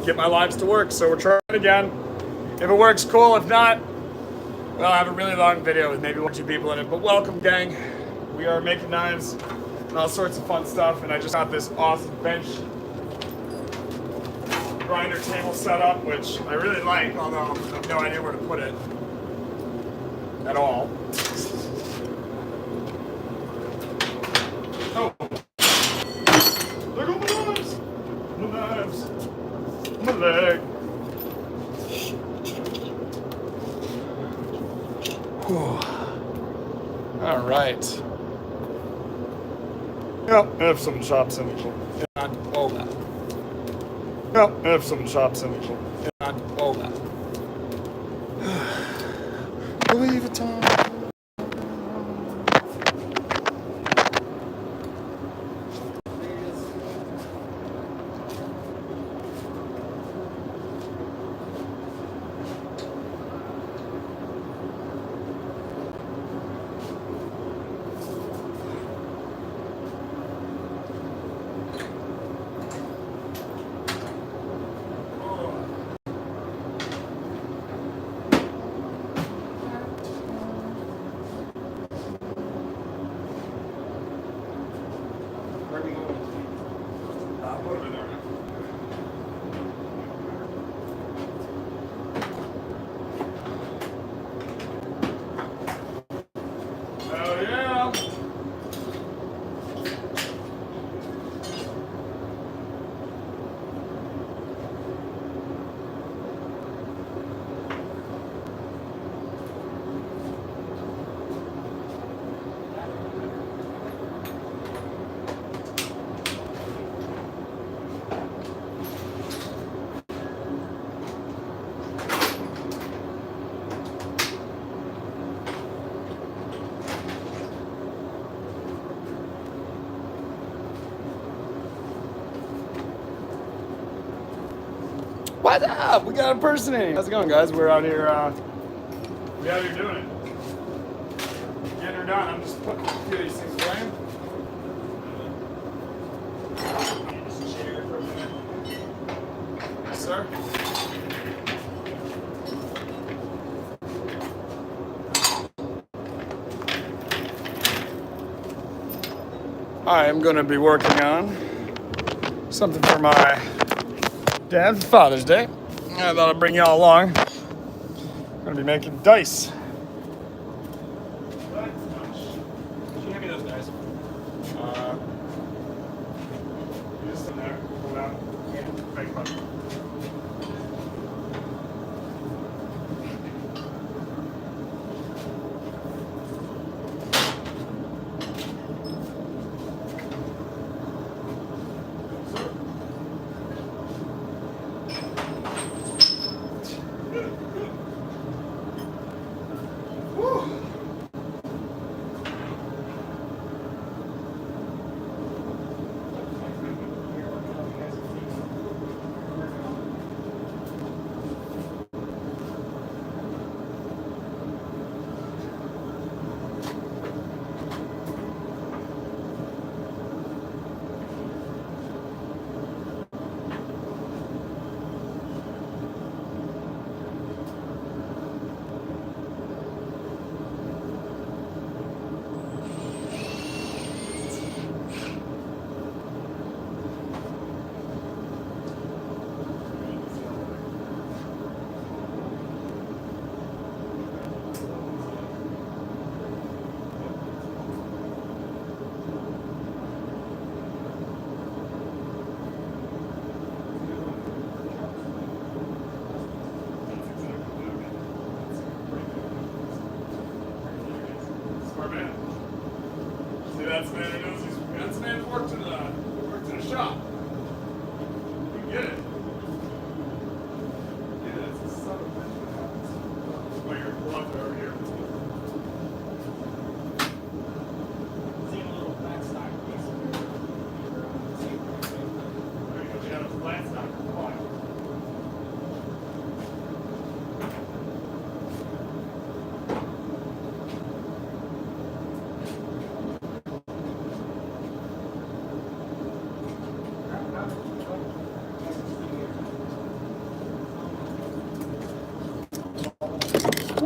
get my lives to work. So we're trying again. If it works, cool. If not, well, I have a really long video with maybe 1 or 2 people in it. But welcome, gang. We are making knives and all sorts of fun stuff. And I just got this awesome bench grinder table set up, which I really like, although I have no idea where to put it at all. Oh, there go my knives! My knives! My leg! Whew. All right. Yep, I have some chops in it. Oh, that. Yep, I have some chops in it. Oh, that. Louis Vuitton. What's up? We got a person in. How's it going, guys? We're out here. We're out here doing it. Getting her done. I'm just putting a few of these things away. Just chair for a minute. Yes, sir. I am going to be working on something for my dad for Father's Day. I thought I'd bring y'all along. I'm going to be making dice. Can you hand me those dice? Just in there. Pull it out. Yeah. Fake one.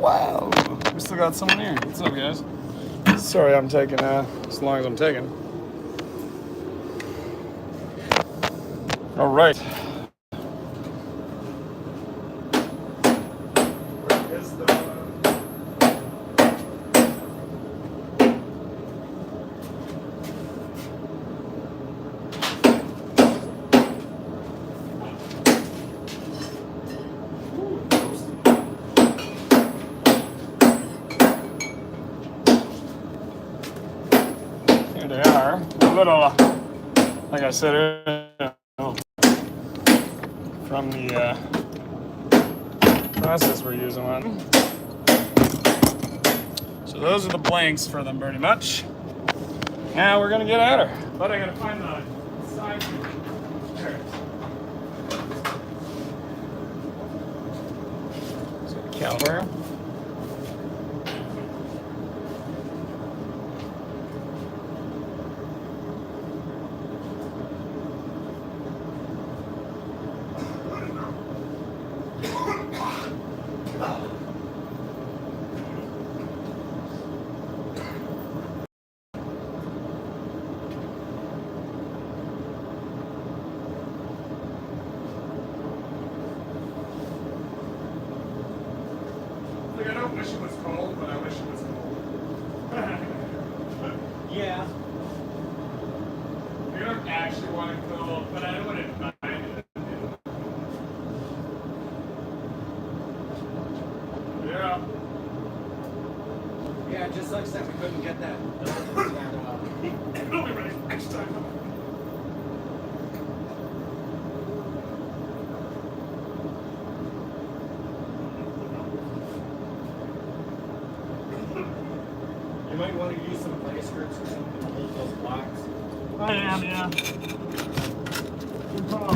wow. We still got someone here. What's up, guys? Sorry, I'm taking as long as I'm taking. All right. Where is the... Here they are. A little, like I said earlier, from the process we're using on them. So those are the blanks for them pretty much. Now we're gonna get at her. But I gotta find the side. There. So the caliper. I don't wish it was cold, but I wish it was cold. Yeah. I don't actually want it cold, but I wouldn't mind it. Yeah. Yeah, just like that we couldn't get that. It'll be ready next time. You might want to use some play skirts or something to hold those blocks. I am, yeah. Good call.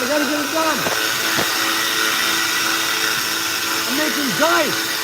gotta get it done. I'm making dice.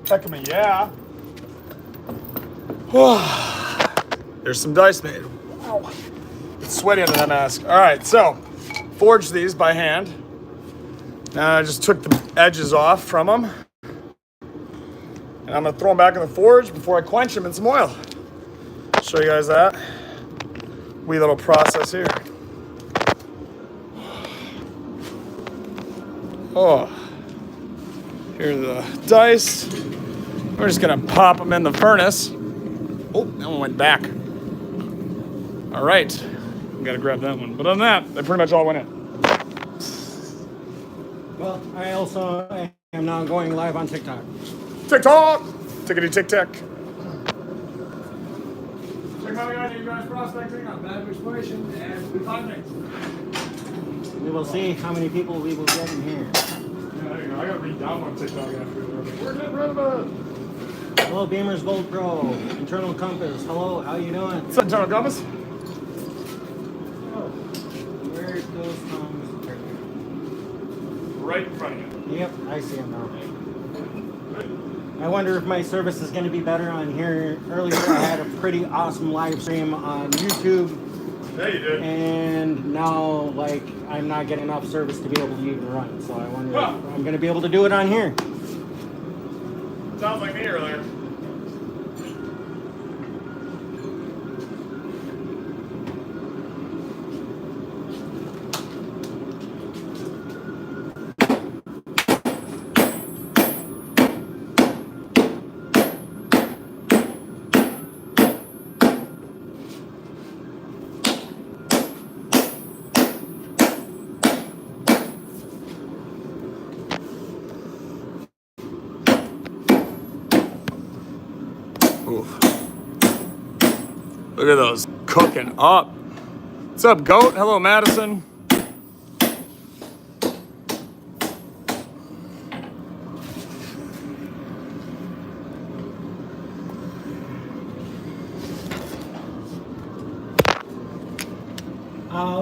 Heck of me, yeah. There's some dice made. Wow. It's sweaty under that mask. All right, so forged these by hand. Now I just took the edges off from them. And I'm gonna throw them back in the forge before I quench them in some oil. Show you guys that. Wee little process here. Oh, here's the dice. We're just gonna pop them in the furnace. Oh, that one went back. All right, gotta grab that one. But other than that, they pretty much all went in. Well, I also am now going live on TikTok. TikTok! Tickety tick tack. Check out guys, you guys prospecting on bad exploration and we find things. We will see how many people we will get in here. Yeah, there you go. I gotta read down on TikTok after. Where's that relevant? Hello, Beamer's Gold Pro. Internal Compass. Hello, how you doing? What's up, internal compass? Oh, where's those thumbs? Right in front of you. Yep, I see them now. I wonder if my service is going to be better on here. Earlier, I had a pretty awesome live stream on YouTube. Yeah, you did. And now, like, I'm not getting enough service to be able to even run. So I wonder Huh. if I'm going to be able to do it on here. Sounds like me earlier. Oof. Look at those cooking up. What's up, goat? Hello, Madison.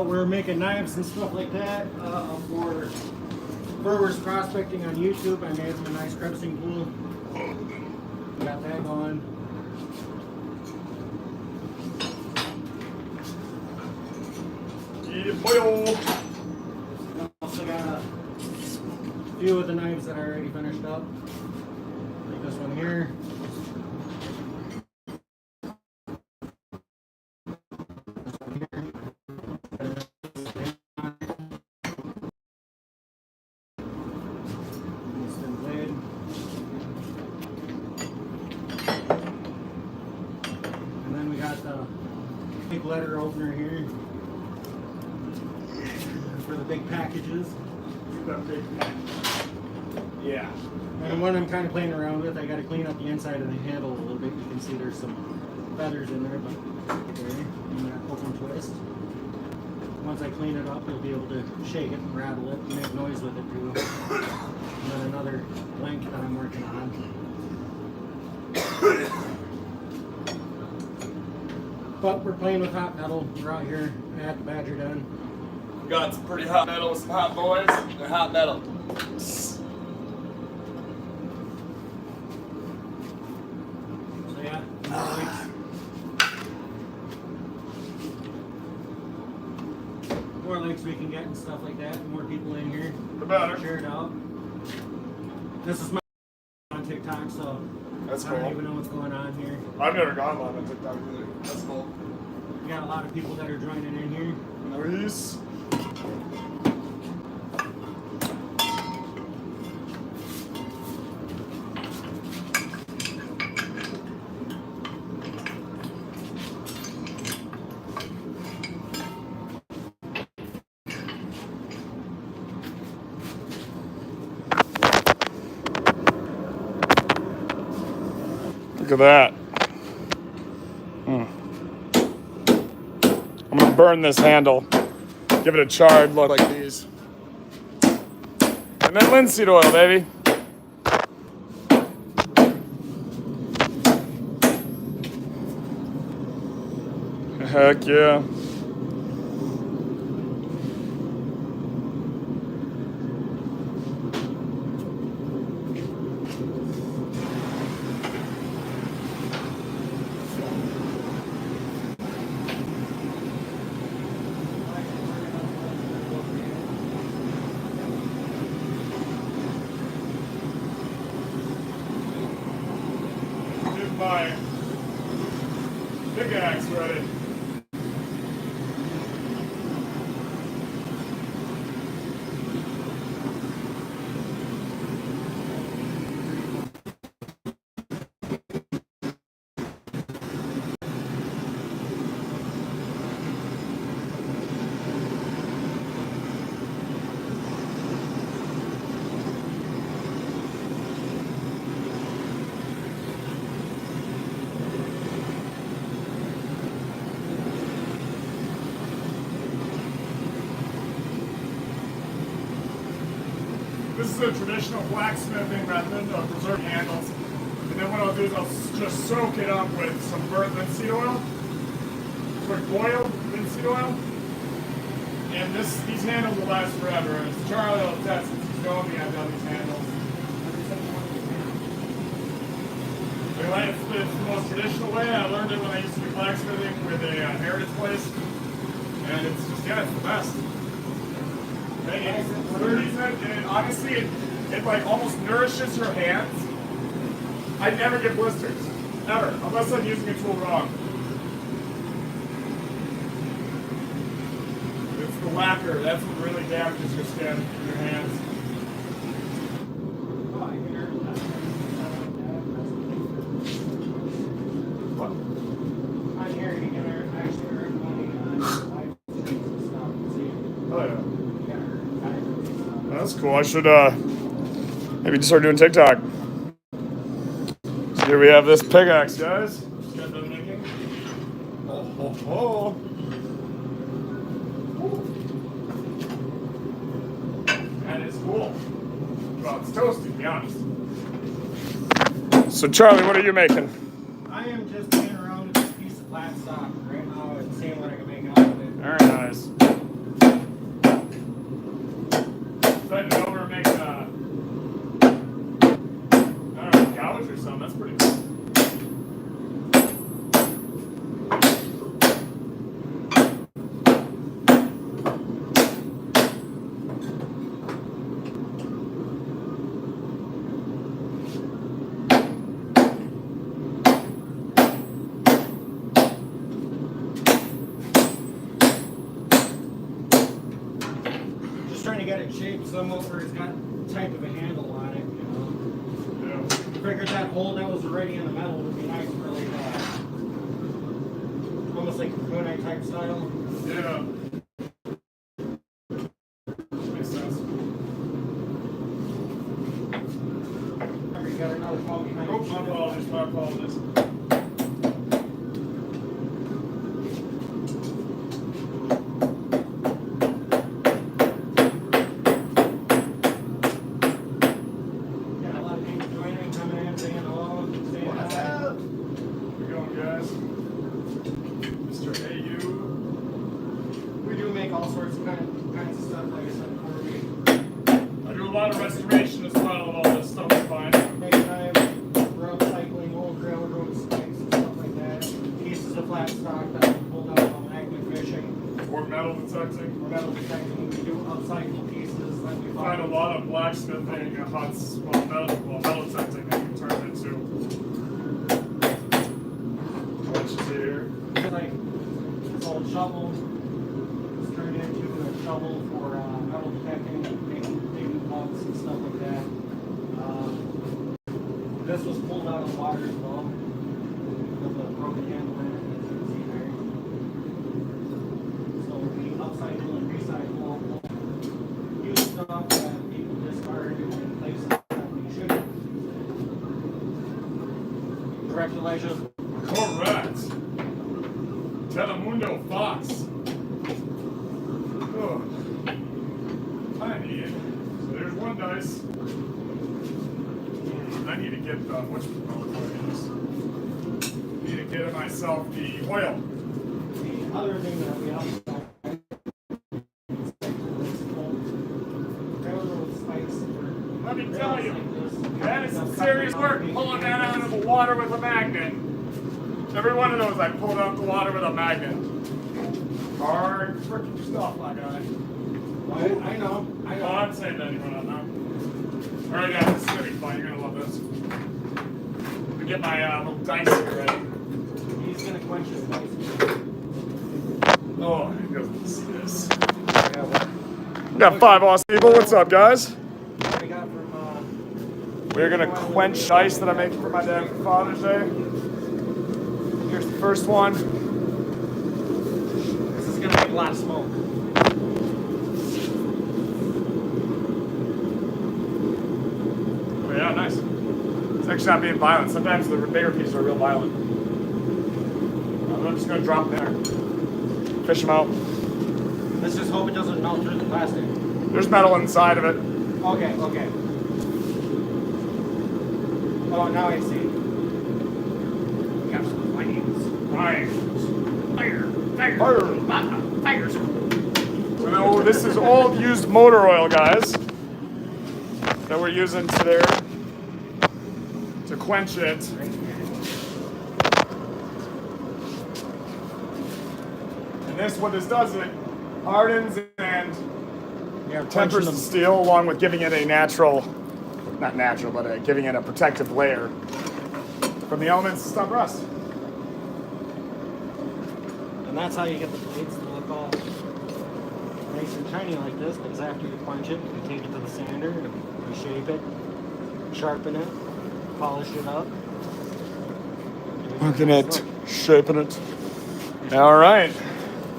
We're making knives and stuff like that for Burwer's prospecting on YouTube. I made him a nice crebsing tool. Got that going. Yeah, boy. Also got a few of the knives that I already finished up. Like this one here. This one here. This thin blade. And then we got the big letter opener here for the big packages. Yeah. And what I'm kind of playing around with, I got to clean up the inside of the handle a little bit. You can see there's some feathers in there, but there, in that open twist. Once I clean it up, you'll be able to shake it and rattle it and make noise with it too. And then another link that I'm working on. But we're playing with hot metal. We're out here at the Badger Den. Got some pretty hot metal with some hot boys. They're hot metal. So yeah, more links we can get and stuff like that. More people in here. The better. Share it out. This is my on TikTok, so That's I don't cool. even know what's going on here. I've never gone live on TikTok either. That's cool. We got a lot of people that are joining in here. Nice. Look at that. I'm gonna burn this handle, give it a charred look like these. And then linseed oil, baby. Heck yeah. Pickaxe ready. This is a traditional blacksmithing method of preserving handles. And then what I'll do is I'll just soak it up with some burnt linseed oil, sort of boiled linseed oil. And these handles will last forever. And it's Charlie will test since he's known me, I've done these handles. Anyway, it's the most traditional way. I learned it when I used to do blacksmithing with a heritage place. And it's just, yeah, it's the best. And honestly, it like almost nourishes your hands. I never get blisters, ever, unless I'm using a tool wrong. It's the lacquer, that's what really damages your skin, your hands. What? On here, you can actually earn money on live streams and stuff. Oh yeah. That's So, cool. I should maybe just start doing TikTok. So here we have this pickaxe, guys. Just got done making. Oh. And it's cool. Well, it's toasty, to be honest. So Charlie, what are you making? I am just playing around with this piece of flat stock right now and seeing what I can make out of it. Very nice. Bend it over and make I don't know, a gouge or something. That's pretty cool. Just trying to get it shaped somewhat where it's got type of a handle on it, you know. Yeah. Figured that hole that was already in the metal would be nice for like almost like a kunai type style. Yeah. Makes sense. Remember, you got another phone behind Oops, my apologies. Got a lot of people joining, coming in, saying hello, saying What's hi. up? We're going, guys. Mr. AU. We do make all sorts of kinds of stuff, like I said before. We I do a lot of restoration as well of all this stuff I find. make time, we're upcycling old railroad spikes and stuff like that. Pieces of flat stock that we pulled out on magnet fishing. Or metal detecting. Or metal detecting, we do upcycle pieces that we You find a lot of blacksmithing huts, metal detecting that you can turn into. What you see here? Like this old shovel was turned into a shovel for metal detecting, making bugs and stuff like that. This was pulled out of the water as well. With the broken handle in it, as you can see there. So we upcycle and recycle used stuff that people discard in places that we shouldn't. Correct, Elijah? Correct. Telemundo Fox. Oh. I need. So there's one dice. I need to get the need to get myself the oil. The other thing that we also railroad spikes. Let me tell you, that is some serious work pulling that out of the water with a magnet. Every one of those I pulled out the water with a magnet. Hard freaking stuff, my guy. I know. Oh, I'm saying that anyone on that. Alright guys, this is gonna be fun. You're gonna love this. Let me get my little dice here ready. He's gonna quenches nice. Oh, he doesn't see this. Yeah, what We got 5 awesome people. What's up, guys? we got from We're gonna quench ice that I'm making for my dad for Father's Day. Here's the first one. this is gonna make a lot of smoke. Oh yeah, nice. It's actually not being violent. Sometimes the bigger pieces are real violent. I'm just gonna drop them there. Fish them out. Let's just hope it doesn't melt through the plastic. There's metal inside of it. Okay, okay. Oh, now I see. We got some fires. So this is old used motor oil, guys, that we're using today to quench it. And this, what this does, it hardens and tempers the steel, along with giving it a not natural, but giving it a protective layer from the elements to stop rust. And that's how you get the blades to look all nice and shiny like this, because after you quench it, you take it to the sander and reshape it, sharpen it, polish it up. Looking at shaping it. All right.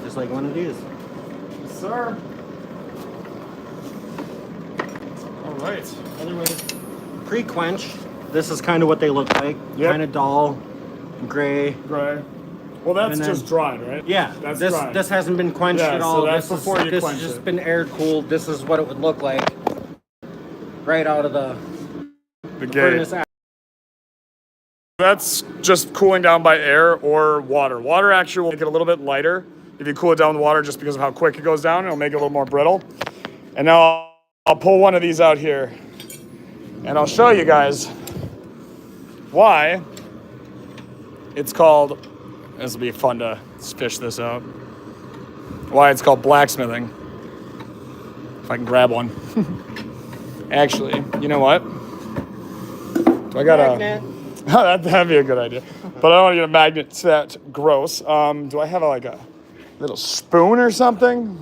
Just like one of these. Yes, sir. All right. Otherwise, pre-quench, this is kind of what they look like. Yep. Kind of dull, gray. Gray. Well, that's And then- just dried, right? Yeah, That's this dry. this hasn't been quenched Yeah, at so all. that's This before you this quench has just it. been air cooled. This is what it would look like right out of the The gate. furnace. That's just cooling down by air or water. Water actually will make it a little bit lighter. If you cool it down with water, just because of how quick it goes down, it'll make it a little more brittle. And now I'll pull one of these out here, and I'll show you guys why it's called, this will be fun to fish this out, why it's called blacksmithing. If I can grab one. Actually, you know what? Do I got Magnet. that'd be a good idea. But I don't want to get a magnet that gross. Do I have a little spoon or something?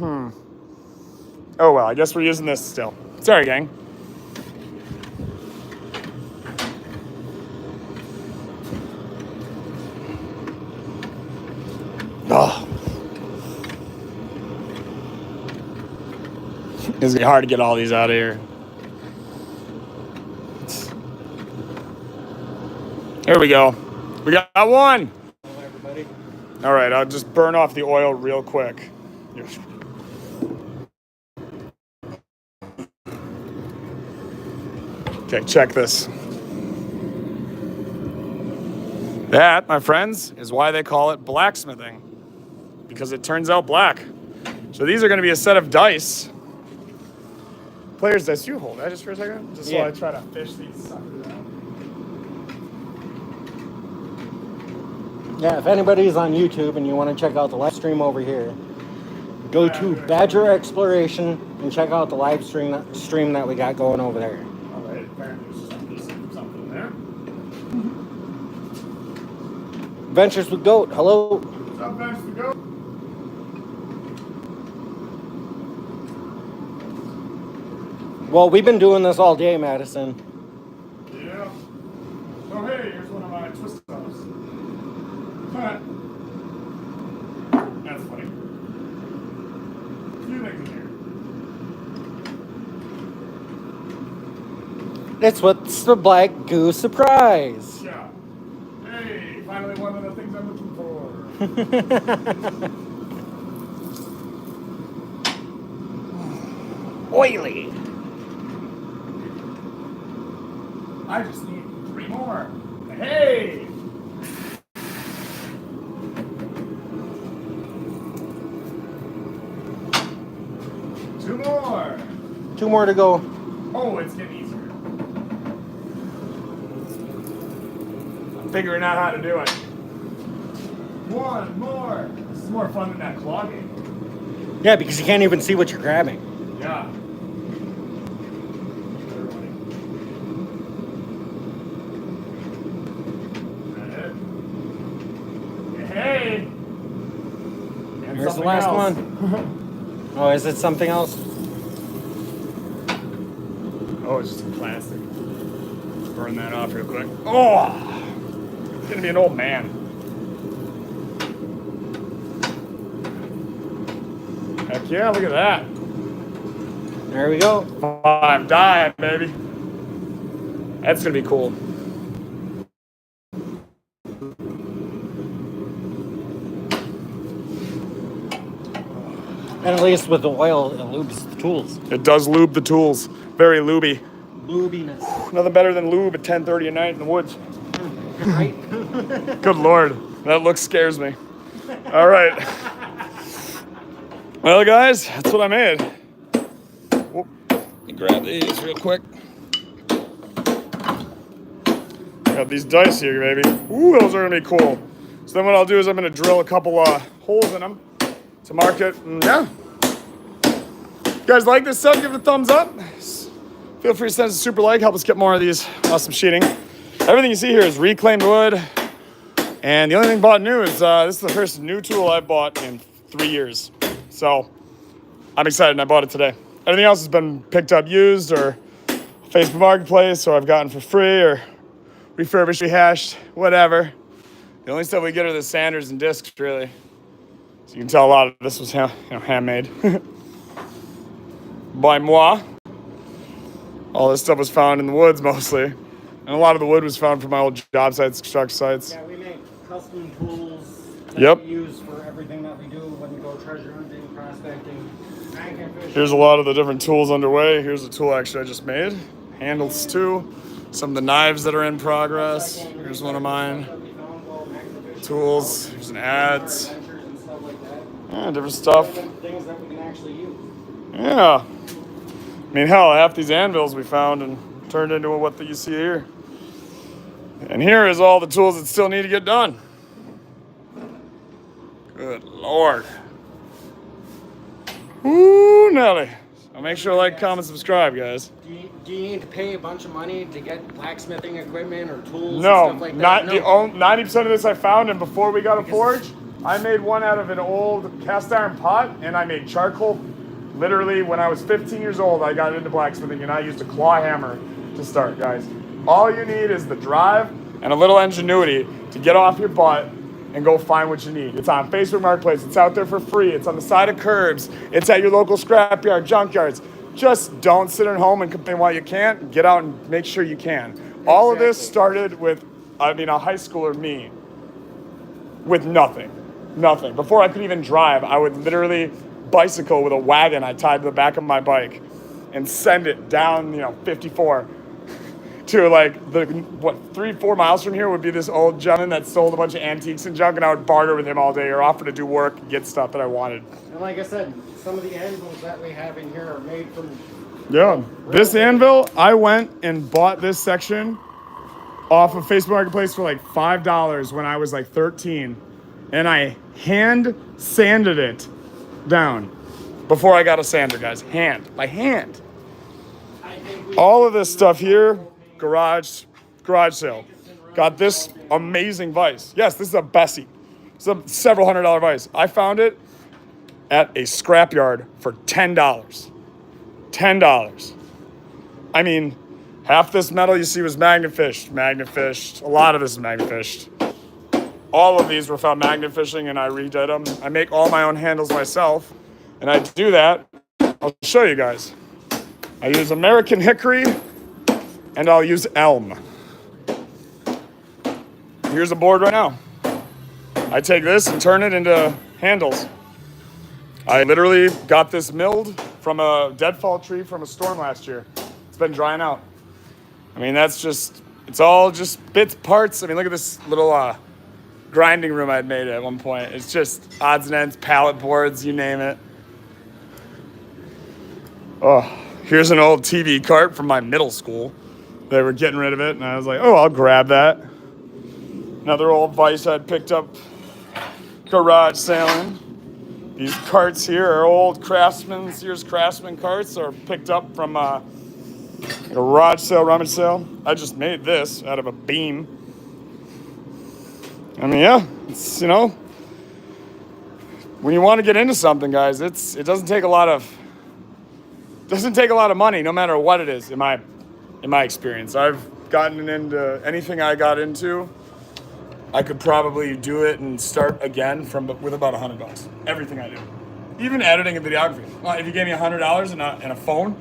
Oh well, I guess we're using this still. Sorry, gang. Oh. It's gonna be hard to get all these out of here. There we go. We got one. Hello, everybody. All right, I'll just burn off the oil real quick. Yes. Okay, check this. That, my friends, is why they call it blacksmithing, because it turns out black. So these are going to be a set of dice. Player's dice. You hold that just for a second, just while I try to fish these suckers out. Yeah, if anybody's on YouTube and you want to check out the live stream over here, go to Badger Exploration and check out the live stream that we got going over there. All right, apparently there's something there. Ventures with Goat, hello. What's up, Ventures with Goat? Well, we've been doing this all day, Madison. Yeah. Oh, hey, here's one of my twist ups. That's funny. A few things in here. It's what's the Black Goose surprise. Yeah. Hey, finally one of the things I'm looking for. Oily. I just need 3 more. Hey! Two more. 2 more to go. Oh, it's getting easier. I'm figuring out how to do it. 1 more. This is more fun than that clogging. Yeah, because you can't even see what you're grabbing. Yeah. Hey! the last else. one. Oh, is it something else? Oh, it's just some plastic. Burn that off real quick. Oh, it's gonna be an old man. Heck yeah, look at that. There we go. 5 die, baby. That's gonna be cool. And at least with the oil, it lubes the tools. It does lube the tools. Very lubey. Lubiness. Nothing better than lube at 10:30 at night in the woods. Right? Good Lord, that look scares me. All right. Well, guys, that's what I made. Whoop. Let me grab these real quick. Got these dice here, baby. Ooh, those are gonna be cool. So then what I'll do is I'm gonna drill a couple holes in them to mark it. And yeah. You guys like this stuff? Give it a thumbs up. Feel free to send us a super like. Help us get more of these awesome sheeting. Everything you see here is reclaimed wood. And the only thing bought new is this is the first new tool I've bought in 3 years. So I'm excited and I bought it today. Everything else has been picked up used or Facebook Marketplace, or I've gotten for free or refurbished, rehashed, whatever. The only stuff we get are the sanders and discs, really. So you can tell a lot of this was handmade. By moi. All this stuff was found in the woods mostly. And a lot of the wood was found from my old job sites, construction sites. Yeah, we make custom tools that Yep. we use for everything that we do when we go treasure hunting, prospecting, magnet fishing. Here's a lot of the different tools underway. Here's a tool actually I just made. Handles too. Some of the knives that are in progress. Here's one of mine. Tools. Here's an ads. Yeah, different stuff. Things that we can actually use. Yeah. I mean, hell, half these anvils we found and turned into what you see here. And here is all the tools that still need to get done. Good Lord. Ooh, Nelly. So make sure to like, comment, subscribe, guys. Do you need to pay a bunch of money to get blacksmithing equipment or tools No, and stuff like not that? the 90% of this I found, and before we got a forge, I made one out of an old cast iron pot, and I made charcoal. Literally, when I was 15 years old, I got into blacksmithing, and I used a claw hammer to start, guys. All you need is the drive and a little ingenuity to get off your butt and go find what you need. It's on Facebook Marketplace. It's out there for free. It's on the side of curbs. It's at your local scrapyard, junkyards. Just don't sit at home and complain why you can't. Get out and make sure you can. All of this started with, a high schooler me with nothing. Nothing. Before I could even drive, I would literally bicycle with a wagon I tied to the back of my bike and send it down, 54 to 3-4 miles from here would be this old gentleman that sold a bunch of antiques and junk, and I would barter with him all day or offer to do work and get stuff that I wanted. And like I said, some of the anvils that we have in here are made from... Yeah, this anvil, I went and bought this section off of Facebook Marketplace for $5 when I was 13, and I hand sanded it down before I got a sander, guys. By hand. All of this stuff here, garage sale. Got this amazing vise. Yes, this is a Bessie. It's a several $100 vise. I found it at a scrapyard for $10. $10. I mean, half this metal you see was magnet fished. A lot of this is magnet fished. All of these were found magnet fishing, and I redid them. I make all my own handles myself, and I do that. I'll show you guys. I use American hickory, and I'll use elm. Here's a board right now. I take this and turn it into handles. I literally got this milled from a deadfall tree from a storm last year. It's been drying out. I mean, it's all just bits, parts. I mean, look at this little grinding room I'd made at one point. It's just odds and ends, pallet boards, you name it. Oh, here's an old TV cart from my middle school. They were getting rid of it, and I was like, oh, I'll grab that. Another old vise I'd picked up garage sailing. These carts here are old Sears Craftsman carts, are picked up from a garage sale, rummage sale. I just made this out of a beam. I mean, yeah, it's, when you want to get into something, guys, it doesn't take a lot of money, no matter what it is. In my experience, I've gotten into anything I got into. I could probably do it and start again with about $100. Everything I do, even editing and videography. Well, if you gave me $100 and a phone,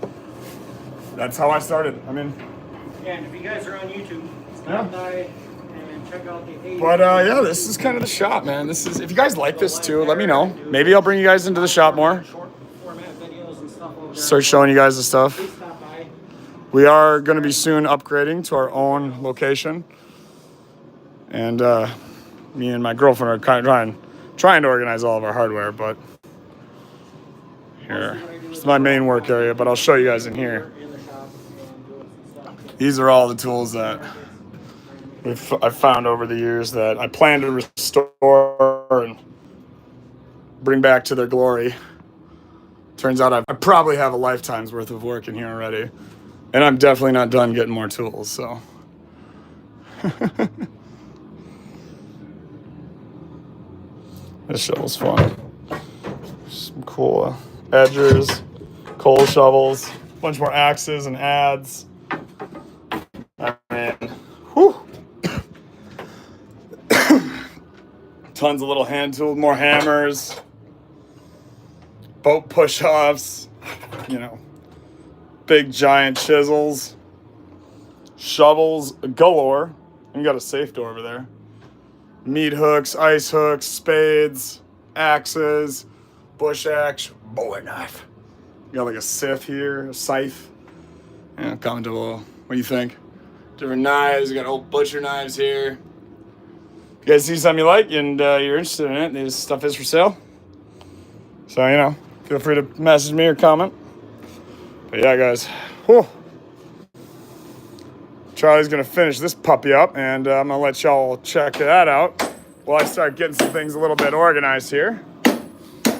that's how I started. I mean, yeah, and if you guys are on YouTube, stop by and check out the 80s. But yeah, this is kind of the shop, man. This is, if you guys like this too, let me know. Maybe I'll bring you guys into the shop more. Short format videos and stuff over there. Start showing you guys the stuff. Please stop by. We are going to be soon upgrading to our own location. And me and my girlfriend are kind of trying to organize all of our hardware, but here. This is my main work area, but I'll show you guys in here. These are all the tools that I've found over the years that I plan to restore and bring back to their glory. Turns out I probably have a lifetime's worth of work in here already. And I'm definitely not done getting more tools, so. This shovel's fun. Some cool edgers, coal shovels, a bunch more axes and adze. I mean, whew. Tons of little hand tools, more hammers, boat push-offs, you know, big giant chisels, shovels galore. And you got a safe door over there. Meat hooks, ice hooks, spades, axes, bush axe, bowie knife. You got like a scythe here, a scythe. Yeah, comment below. What do you think? Different knives. You got old butcher knives here. If you guys see something you like and you're interested in it, this stuff is for sale. So, you know, feel free to message me or comment. But yeah, guys. Whew. Charlie's going to finish this puppy up, and I'm going to let y'all check that out while I start getting some things a little bit organized here.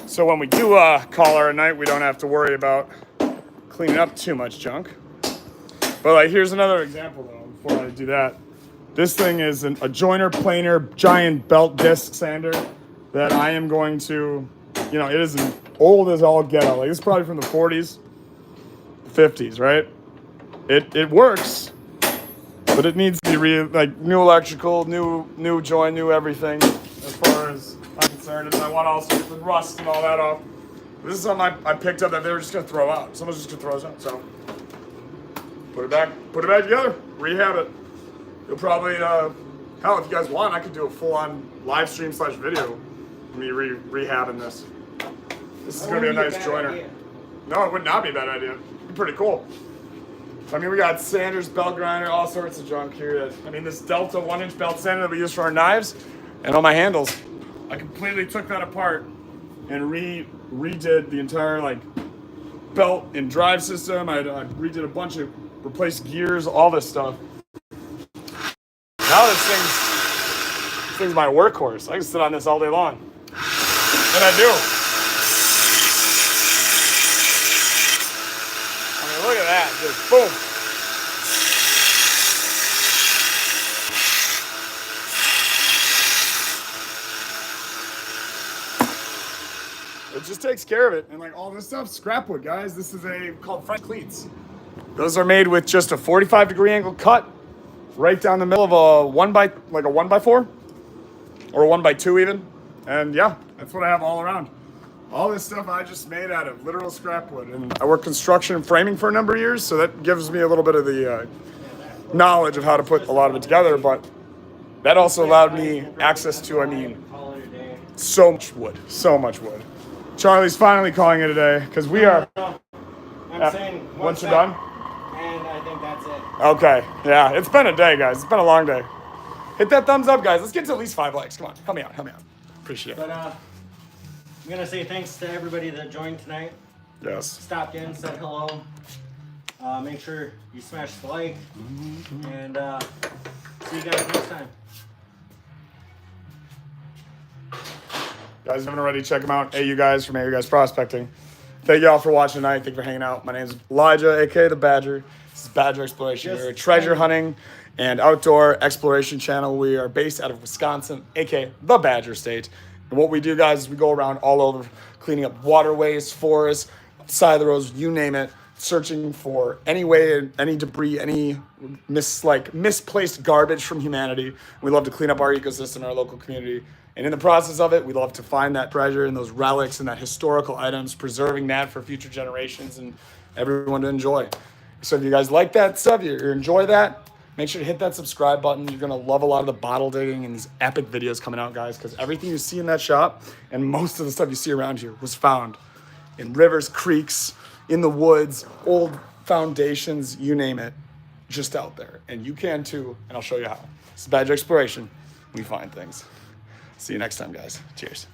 So when we do call her a night, we don't have to worry about cleaning up too much junk. But like, here's another example, though, before I do that. This thing is a joiner planer giant belt disc sander that I am going to, you know, it is old as all get out. Like, it's probably from the 40s, 50s, right? It works. But it needs to be like new electrical, new joint, new everything as far as I'm concerned. And I want to also get the rust and all that off. This is something I picked up that they were just going to throw out. Someone's just going to throw this out. So put it back together, rehab it. You'll probably, hell, if you guys want, I could do a full-on live stream / video of me rehabbing this. This is going to be a nice joiner. Idea. No, it would not be a bad idea. It'd be pretty cool. I mean, we got sanders, belt grinder, all sorts of junk here. I mean, this Delta 1-inch belt sander that we use for our knives and all my handles, I completely took that apart and redid the entire like belt and drive system. I redid a bunch of replaced gears, all this stuff. Now this thing's my workhorse. I can sit on this all day long, and I do. Look at that, just boom. It just takes care of it. And like all this stuff, scrap wood, guys. This is called front cleats. Those are made with just a 45-degree angle cut right down the middle of a 1x4 or a 1x2 even. And yeah, that's what I have all around. All this stuff I just made out of literal scrap wood. And I worked construction and framing for a number of years, so that gives me a little bit of the knowledge of how to put a lot of it together. But that also allowed me access to, I mean, so much wood. Charlie's finally calling it a day, because we are... I'm saying once you're done? And I think that's it. Okay, yeah, it's been a day, guys. It's been a long day. Hit that thumbs up, guys. Let's get to at least 5 likes. Come on, help me out. Appreciate it. But I'm going to say thanks to everybody that joined tonight. Yes. Stopped in, said hello. Make sure you smash the like. And see you guys next time. Guys, if you haven't already, check them out. AU Guys from AU Guys Prospecting. Thank you all for watching tonight. Thank you for hanging out. My name is Elijah, a.k.a. The Badger. This is Badger Exploration. We're a treasure hunting and outdoor exploration channel. We are based out of Wisconsin, a.k.a. the Badger State. And what we do, guys, is we go around all over, cleaning up waterways, forests, side of the roads, you name it, searching for any way, any debris, any misplaced garbage from humanity. We love to clean up our ecosystem, our local community. And in the process of it, we love to find that treasure and those relics and that historical items, preserving that for future generations and everyone to enjoy. So if you guys like that stuff, you enjoy that, make sure to hit that subscribe button. You're going to love a lot of the bottle digging and these epic videos coming out, guys, because everything you see in that shop and most of the stuff you see around here was found in rivers, creeks, in the woods, old foundations, you name it, just out there. And you can too, and I'll show you how. This is Badger Exploration. We find things. See you next time, guys. Cheers.